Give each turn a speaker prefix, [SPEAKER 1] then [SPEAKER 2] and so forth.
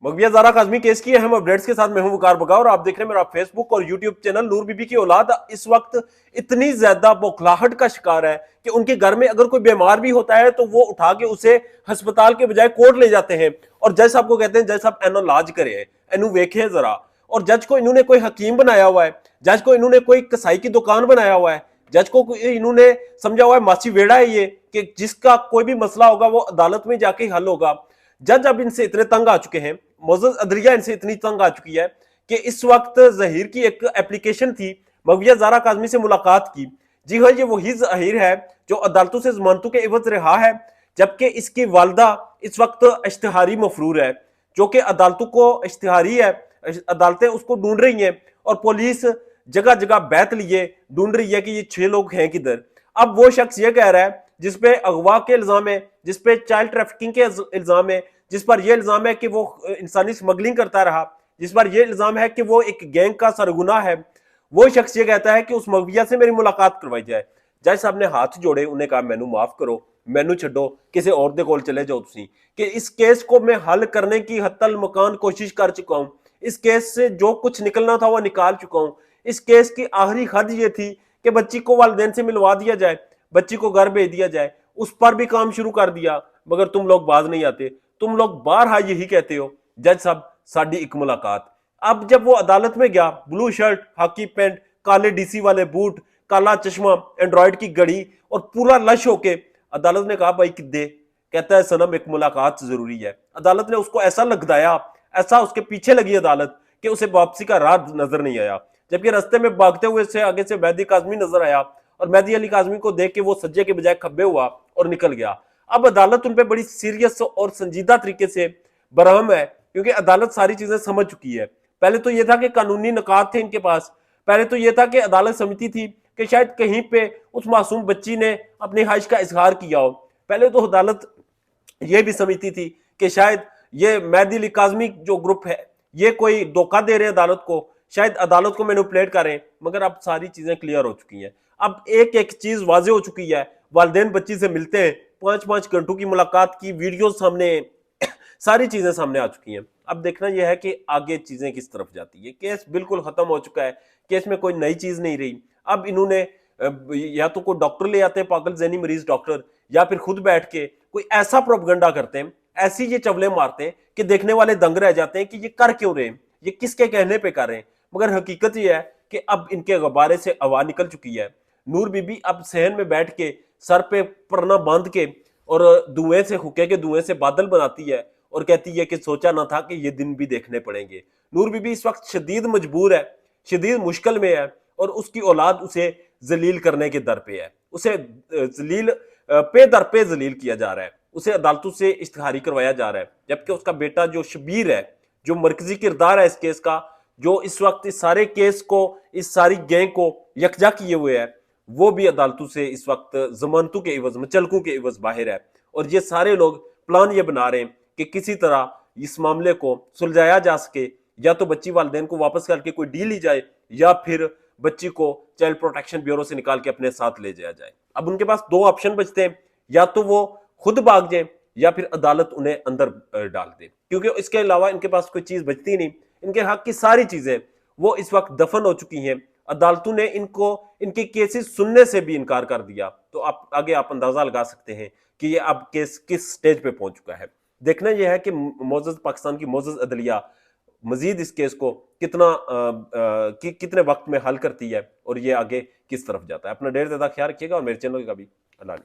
[SPEAKER 1] मगविया Zaara Kazmi case की अहम updates के साथ मैं हूं वकार बगा और आप देख रहे हैं मेरा फेसबुक और यूट्यूब चैनल। नूर बीबी की औलाद इस वक्त इतनी ज्यादा बौखलाहट का शिकार है कि उनके घर में अगर कोई बीमार भी होता है तो वो उठा के उसे अस्पताल के बजाय कोर्ट ले जाते हैं और जज साहब को कहते हैं जज साहब एनो इलाज करे, एनु वेखे जरा। और जज को इन्होंने कोई हकीम बनाया हुआ है, जज को इन्होंने कोई कसाई की दुकान बनाया हुआ है, जज को इन्होंने समझा हुआ है मासी वेड़ा है ये कि जिसका कोई भी मसला होगा वो अदालत में जाके हल होगा। जज अब इनसे इतने तंग आ चुके हैं, मोअज़्ज़ज़ अदलिया इनसे इतनी तंग आ चुकी है कि इस वक्त ज़हीर की एक एप्लीकेशन थी मगविया ज़ारा काज़मी से मुलाकात की। जी हाँ, ये वही ज़हीर है जो अदालतों से जमानतों के एवज रहा है, जबकि इसकी वालदा इस वक्त इश्तिहारी मफरूर है, जो कि अदालतों को इश्तिहारी है, अदालतें उसको ढूंढ रही हैं और पुलिस जगह जगह बैत लिए ढूंढ रही है कि ये 6 लोग हैं किधर। अब वो शख्स ये कह रहा है जिसपे अगवा के इल्जाम है, जिसपे चाइल्ड ट्रैफिकिंग के इल्जाम है, जिस पर यह इल्जाम है कि वो इंसानी स्मगलिंग करता रहा, जिस पर यह इल्जाम है कि वो एक गैंग का सरगुना है, वो शख्स ये कहता है कि उस मगविया से मेरी मुलाकात करवाई जाए। जज साहब ने हाथ जोड़े, उन्हें कहा मैनू माफ करो, मैनू छड्डो, किसी और दे कोल चले जाओ तुसी, कि इस केस को मैं हल करने की हत्तल मकान कोशिश कर चुका हूं। इस केस से जो कुछ निकलना था वो निकाल चुका हूं। इस केस की आखिरी हद ये थी कि बच्ची को वालिदैन से मिलवा दिया जाए, बच्ची को घर भेज दिया जाए। उस पर भी काम शुरू कर दिया, मगर तुम लोग बाज नहीं आते, तुम लोग बारहा यही कहते हो जज साहब साडी एक मुलाकात। अब जब वो अदालत में गया, ब्लू शर्ट, हाकी पैंट, काले डीसी वाले बूट, काला चश्मा, एंड्रॉइड की घड़ी और पूरा लश होके अदालत ने कहा भाई किद्दे, कहता है सनम एक मुलाकात जरूरी है। अदालत ने उसको ऐसा लगदाया, ऐसा उसके पीछे लगी अदालत कि उसे वापसी का राह नजर नहीं आया। जबकि रास्ते में भागते हुए से आगे से मेहदी काज़मी नजर आया और मेहदी अली काज़मी को देख के वो सज्जे के बजाय खब्बे हुआ और निकल गया। अब अदालत उन पे बड़ी सीरियस और संजीदा तरीके से बरहम है, क्योंकि अदालत सारी चीजें समझ चुकी है। पहले तो यह था कि कानूनी नकात थे इनके पास, पहले तो यह था कि अदालत समझती थी कि शायद कहीं पे उस मासूम बच्ची ने अपनी ख्वाहिश का इजहार किया हो। पहले तो अदालत यह भी समझती थी कि शायद ये मेहदी अली काज़मी जो ग्रुप है ये कोई धोखा दे रहे हैं अदालत को, शायद अदालत को मैनिपुलेट करें। मगर अब सारी चीजें क्लियर हो चुकी हैं, अब एक एक चीज वाजे हो चुकी है। वालिदैन बच्ची से मिलते हैं, 5-5 घंटों की मुलाकात की वीडियो सामने, सारी चीजें सामने आ चुकी हैं। अब देखना यह है कि आगे चीजें किस तरफ जाती है। केस बिल्कुल खत्म हो चुका है, केस में कोई नई चीज नहीं रही। अब इन्होंने या तो कोई डॉक्टर ले आते हैं, पागल जैनी मरीज डॉक्टर, या फिर खुद बैठ के कोई ऐसा प्रोपगंडा करते हैं, ऐसी ये चवले मारते हैं कि देखने वाले दंग रह जाते हैं कि ये कर क्यों रहे हैं, ये किसके कहने पे कर रहे हैं। मगर हकीकत ये है कि अब इनके गुब्बारे से हवा निकल चुकी है। नूर बीबी अब सहन में बैठ के सर पे परना बांध के और धुएं से, हुक्के के धुएं से बादल बनाती है और कहती है कि सोचा ना था कि ये दिन भी देखने पड़ेंगे। नूर बीबी इस वक्त शदीद मजबूर है, शदीद मुश्किल में है और उसकी औलाद उसे जलील करने के दर पे है। उसे जलील पे दर पे जलील किया जा रहा है, उसे अदालतों से इश्तिहारी करवाया जा रहा है। जबकि उसका बेटा जो शबीर है, जो मरकजी किरदार है इस केस का, जो इस वक्त इस सारे केस को, इस सारी गैंग को यकजा किए हुए है, वो भी अदालतों से इस वक्त जमानतों के एवज, मचलकों के एवज बाहर है। और ये सारे लोग प्लान ये बना रहे हैं कि किसी तरह इस मामले को सुलझाया जा सके, या तो बच्ची वालिदैन को वापस करके कोई डील ली जाए, या फिर बच्ची को चाइल्ड प्रोटेक्शन ब्यूरो से निकाल के अपने साथ ले जाया जाए। अब उनके पास 2 ऑप्शन बचते हैं, या तो वो खुद भाग जाए या फिर अदालत उन्हें अंदर डाल दे, क्योंकि इसके अलावा इनके पास कोई चीज बचती नहीं। इनके हक की सारी चीजें वो इस वक्त दफन हो चुकी हैं। अदालतों ने इनको इनके केसेस सुनने से भी इनकार कर दिया। तो आप आगे आप अंदाजा लगा सकते हैं कि ये अब केस किस स्टेज पे पहुंच चुका है। देखना यह है कि मोअज़्ज़ज़ पाकिस्तान की मोअज़्ज़ज़ अदलिया मजीद इस केस को कितने वक्त में हल करती है और ये आगे किस तरफ जाता है। अपना ढेर ज्यादा ख्याल रखिएगा और मेरे चैनल का भी अल्लाह